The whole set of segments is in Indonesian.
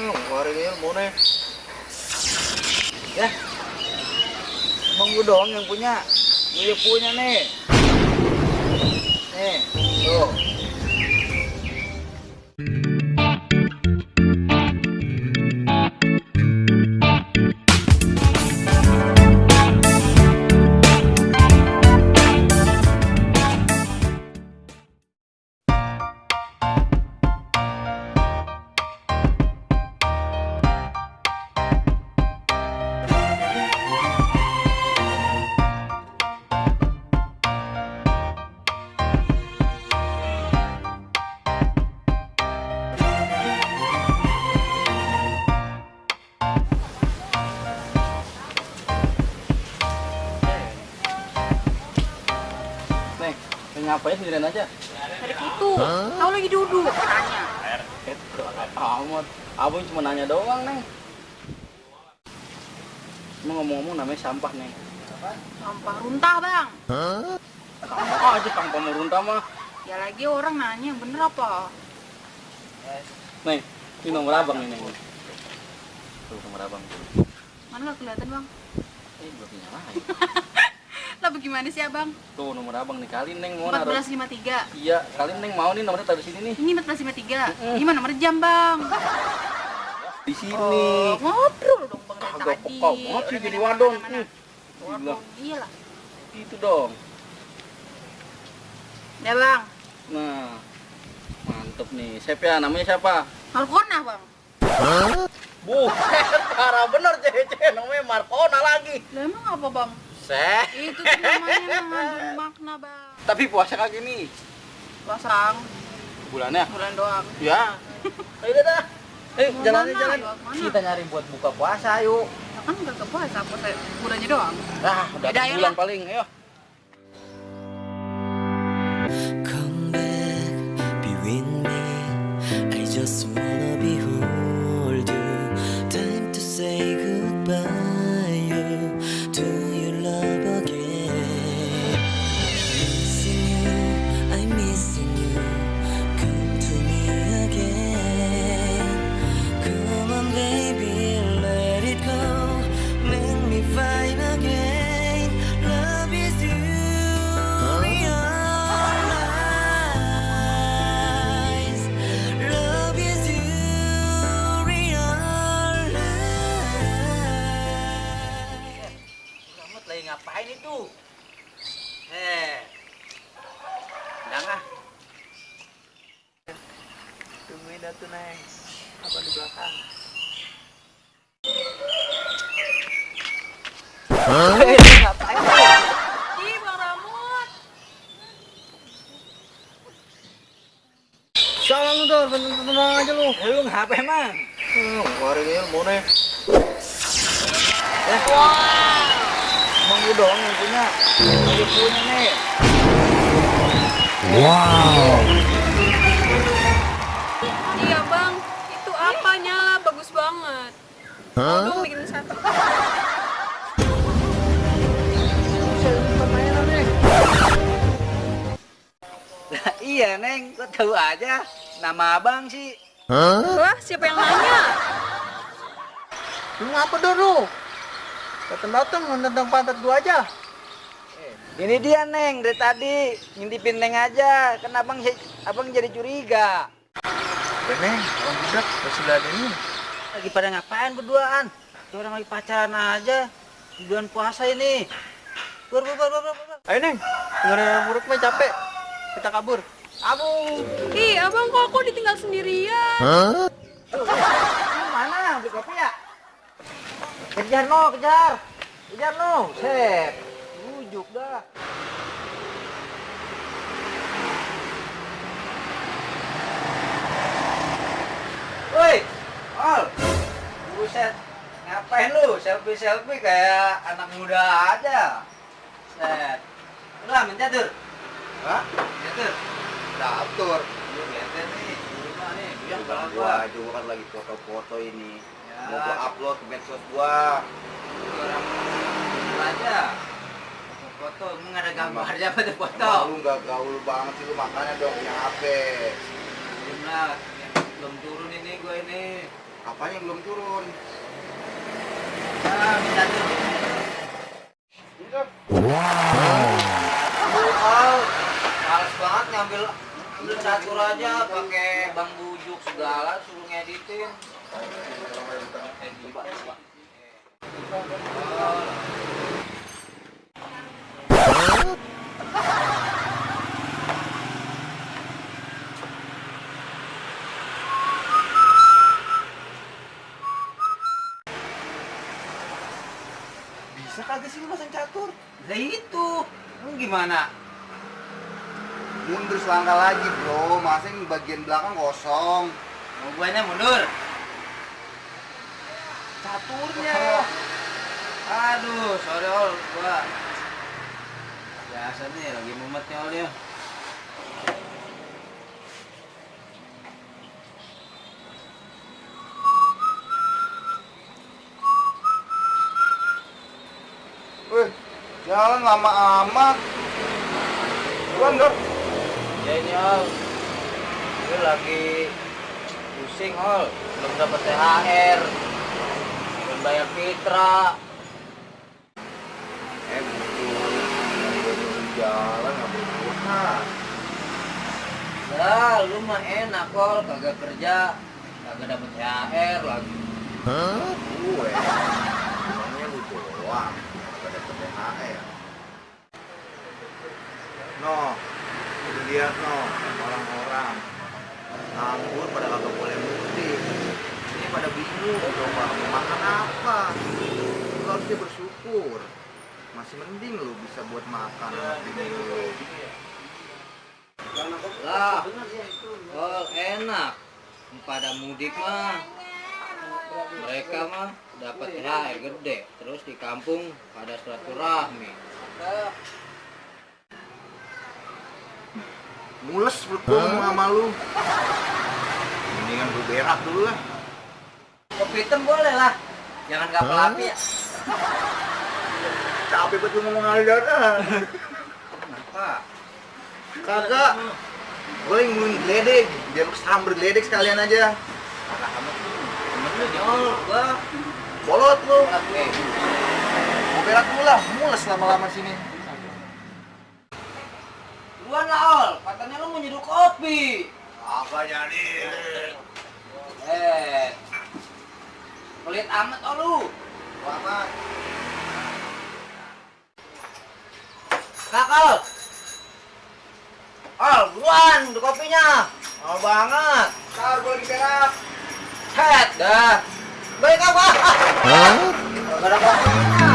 Keluarin ilmu nih. Ya, emang gue doang yang punya. Gue punya nih. Nih, tuh. Nih, ngapain sendirian aja? Dari itu, tahu lagi duduk nanya. Amat, abang cuma nanya doang, Neng. Emang ngomong-ngomong namanya sampah, Neng. Sampah runtah bang. Sampah aja sampah mau runtah mah. Ya lagi orang nanya yang bener apa? Neng, ini nomor abang nih, Neng. Tuh nomor abang. Mana nggak kelihatan bang? Belum nyalain. Lah bagaimana sih abang? Tuh nomor abang nih, kali Neng mau naruh. 1453. Iya, kali Neng mau nih nomornya taruh di sini nih. Ini 1453. Gimana nomor jam bang? Di sini. Oh, ngobrol dong bang dari Kagak tadi. pekau banget sih Udah jadi main wadon. kemana-mana. Wadon, iya lah. Itu dong. Ya bang, Nah, mantep nih. Siapa ya? Namanya siapa? Markona bang. Parah bener cewek-cewek namanya Markona lagi. Lah emang apa bang? Itu tuh namanya mengandung makna bang. Tapi puasa kagak nih. Pasang Bulannya? bulan doang. Ya. Ayo dah. Ayo Mau jalan mana? jalan. Lewat mana? Kita nyari buat buka puasa yuk. Ya kan nggak kepuasa, apa saya bulannya doang. Udah Beda ya bulan lah. paling. Ayo. Come back, be with me. I just wanna behold you. Time to say goodbye. You to your love again. Missing you, I'm missing you. Come to me again. Come on, baby, let it go. Make me find again. Love is you. Realize. Love is you. Realize. Selamat lagi ngapain itu? Udah nggak? Tungguin dah tuh, Neng. Apa di belakang? Ngapain tuh? Ih bang Ramut. Salah lu tuh, tenang aja lu. Lu ngapain emang? Keluarin ilmu nih. Emang gue doang yang punya. Gue punya nih. Iya bang, itu apa nyala bagus banget. Mau dong bikin satu. Iya, Neng. Kok tahu aja? Nama abang sih. Wah, siapa yang nanya? Lu ngapa dulu? Datang-datang nendang pantat gua aja. Ini dia, Neng, dari tadi ngintipin Neng aja. Kan abang jadi curiga. Neng, abang budak sudah ada ini. Lagi pada ngapain berduaan? Kayak orang lagi pacaran aja. Di bulan puasa ini. Bur. Ayo, Neng. Dengerin buruk mah capek. Kita kabur. Kabur. Ih, abang kok aku ditinggal sendirian? Mana? Beli kopi ya? Kejar no. Set. Bujuk dah. Woi, Al. Buset. Ngapain lu? Selfie kayak anak muda aja. Set. Udah mencatur. Hah? Mencatur. Catur. Lu bete nih. Gimana nih? Yang kalau gua kan lagi foto-foto ini. Mau gua upload ke medsos gua. Orang aja. Foto, emang ada gambar aja pada foto. Lu nggak gaul banget sih, lu makanya dong punya HP. Belum lah, belum turun ini gue ini. Apanya yang belum turun? Nah, bisa tuh. Males banget ngambil catur aja pakai bang bujuk segala suruh ngeditin. Bisa kagak sih lu pasang catur? Lah itu, lu gimana? Mundur selangkah lagi bro, masa yang bagian belakang kosong. Mau guanya mundur? Caturnya. Aduh, sorry ol, gua biasa nih lagi mumetnya ol ya. Wih, jalan lama amat. Bukan dong. Ya ini ol, gue lagi pusing ol, belum dapat THR, belum bayar Fitra. Betul. Jalan nggak berguna. Lah, lu mah enak kol, kagak kerja, kagak dapet THR lagi. Gue, emangnya lu doang. Kagak dapet THR. No, lu lihat no, orang-orang nganggur pada kagak boleh mudik. Ini pada bingung coba mau makan apa. Lu harusnya bersyukur. Masih mending lu bisa buat makan bini lu. Lah, kol enak, pada mudik mah, mereka mah dapat THR gede, terus di kampung pada silaturahmi. Mules perut gua ngomong sama lu. Mendingan gue berak dulu lah. Kopi hitam boleh lah, jangan kapal api ya. Capek banget lu ngomong aldaran. Kenapa? Kagak. Gue yang ngulin geledek, biar lu samber geledek sekalian aja. Parah amat lu, temen lu nyol, gua. Bolot lu. Oke. Gue berak dulu lah, mules lama-lama sini. Duluan lah ol, katanya lu mau nyeduh kopi. Apa jadi? Pelit amat ol lu. Amat. Kak ol. Ol, buruan, nyeduh kopinya. Mau banget. Ntar gue lagi berak. Head dah. Baik apa? Gak ada kopinya.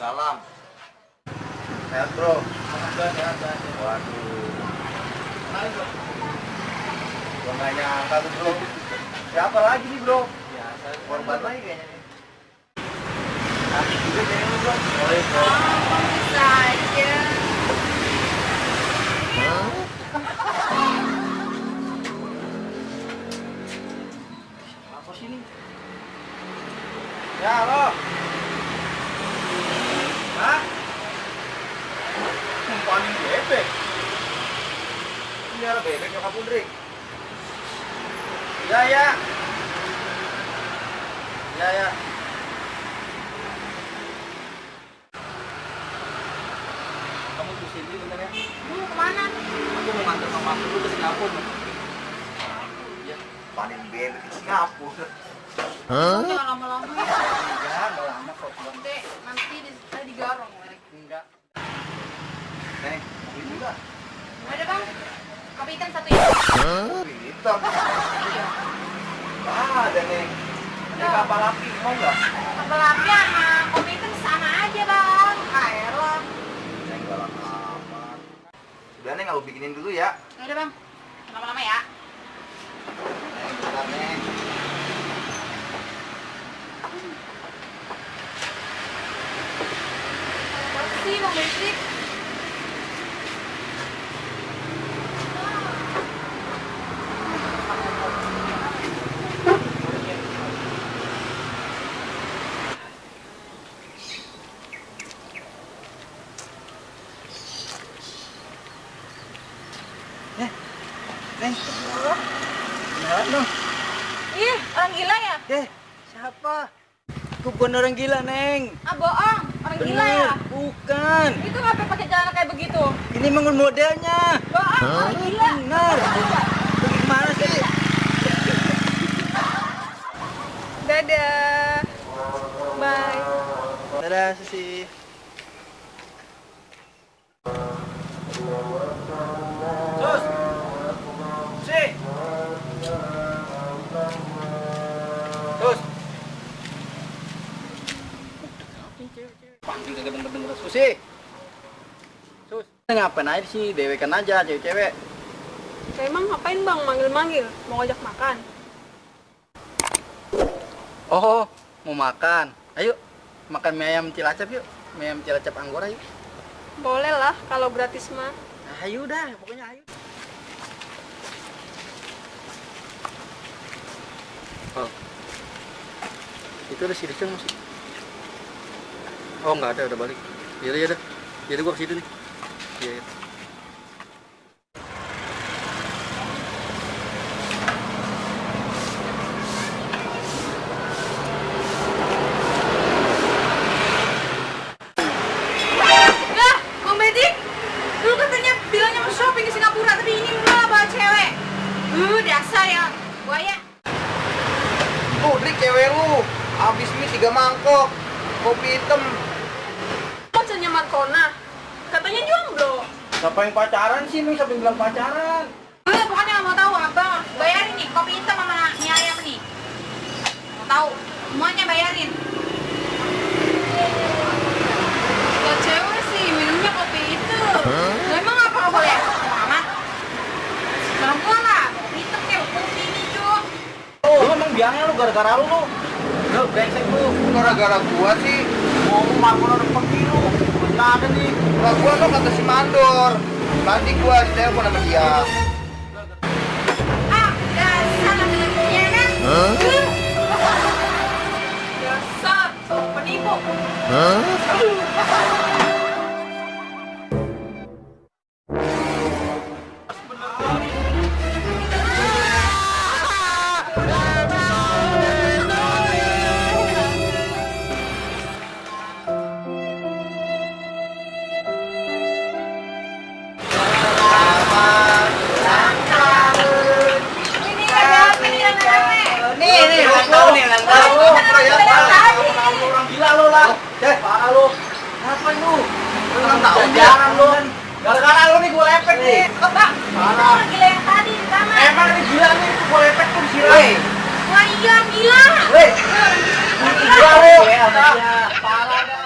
Salam. Sehat bro. Sehat. Waduh. Gue gak nyangka tuh bro. Siapa lagi nih bro? Biasa. Korban lagi kayaknya nih. Tapi juga jadi lu bro. Boleh bro. Bisa aja. Apa sih ini? Ya lo. Hah? Umpanin bebek. Ini ada bebek nyokap Pundrik. Ya ya. Ya ya. Kamu di sini bentar ya. Lu kemana? Aku mau nganter mama dulu ke Singapura. Ya, panen bebek di Singapura. Jangan lama-lama ya. Enggak, enggak lama kok. Nanti tadi digarong lagi. Enggak. Neng, ini juga. Ada bang? Kopi hitam satu ya? Kopi hitam. Ah, ada Neng. Ini kapal api, mau nggak? Kapal api sama kopi hitam sama aja bang. Ayolah. Neng galak amat. Udah Neng, aku bikinin dulu ya. Udah bang. Lama-lama ya. Neng, bentar Neng. Apa sih bang Bersih? Neng. Nah, no. Ih, orang gila ya? Siapa? Aku bukan orang gila, Neng. Ah, bohong. Orang gila ya? Bukan. Itu ngapain pakai jalan kayak begitu? Ini memang modelnya. Bohong, orang gila. Benar. Pergi kemana sih? Dadah. Bye. Dadah, Susi. Sus. Susi. Sus. Panggil kagak denger-denger. Susi. Sus. Ngapain aja sih? Dewekan aja cewek-cewek. Saya emang ngapain bang manggil-manggil? Mau ngajak makan? Oh, mau makan. Ayo, makan mie ayam Cilacap yuk. Mie ayam Cilacap Anggora yuk. Boleh lah kalau gratis mah. Ayo dah, pokoknya ayo. Oh. Itu ada si Rizal masih. Oh, enggak ada, udah balik. Yaudah. Yaudah gua ke situ nih. Iya. Lah, Bang Bedik, lu katanya bilangnya mau shopping ke Singapura, tapi ini malah bawa cewek. Dasar ya, buaya. Tuh, Drik, cewek lu. Habis mie 3 mangkok. Kopi hitam. Pacarnya Markona, katanya jomblo. Siapa yang pacaran sih nih? Siapa yang bilang pacaran? Pokoknya nggak mau tahu abang, bayarin nih kopi hitam sama mie ayam nih. Mau tahu, semuanya bayarin. Ya cewek sih minumnya kopi hitam. Lah emang apa nggak boleh? Mau amat? Perempuan lah, kopi hitam kayak kopi hijau. Lu emang biangnya lu gara-gara lu. Lu brengsek lu. Gara-gara gua sih. Mau makan udah pergi lu. Nggak ada nih. Lah gua tuh kata si Mandor. Nanti gua ditelepon sama dia. Ah, dasar ya kan? Dasar, penipu. Ini ada apa nih rame-rame? Nih, ulang tahun nih, ulang tahun. Orang gila lu lah. Parah lu. Apa lu? Ulang tahun Jangan lu. Gara-gara lu nih gua lepek nih. Bang, itu orang gila yang tadi di kamar. Emang ini gila nih, gua lepek tuh gila. Wah iya, gila. Weh. Gila. Gila lu. Parah dah.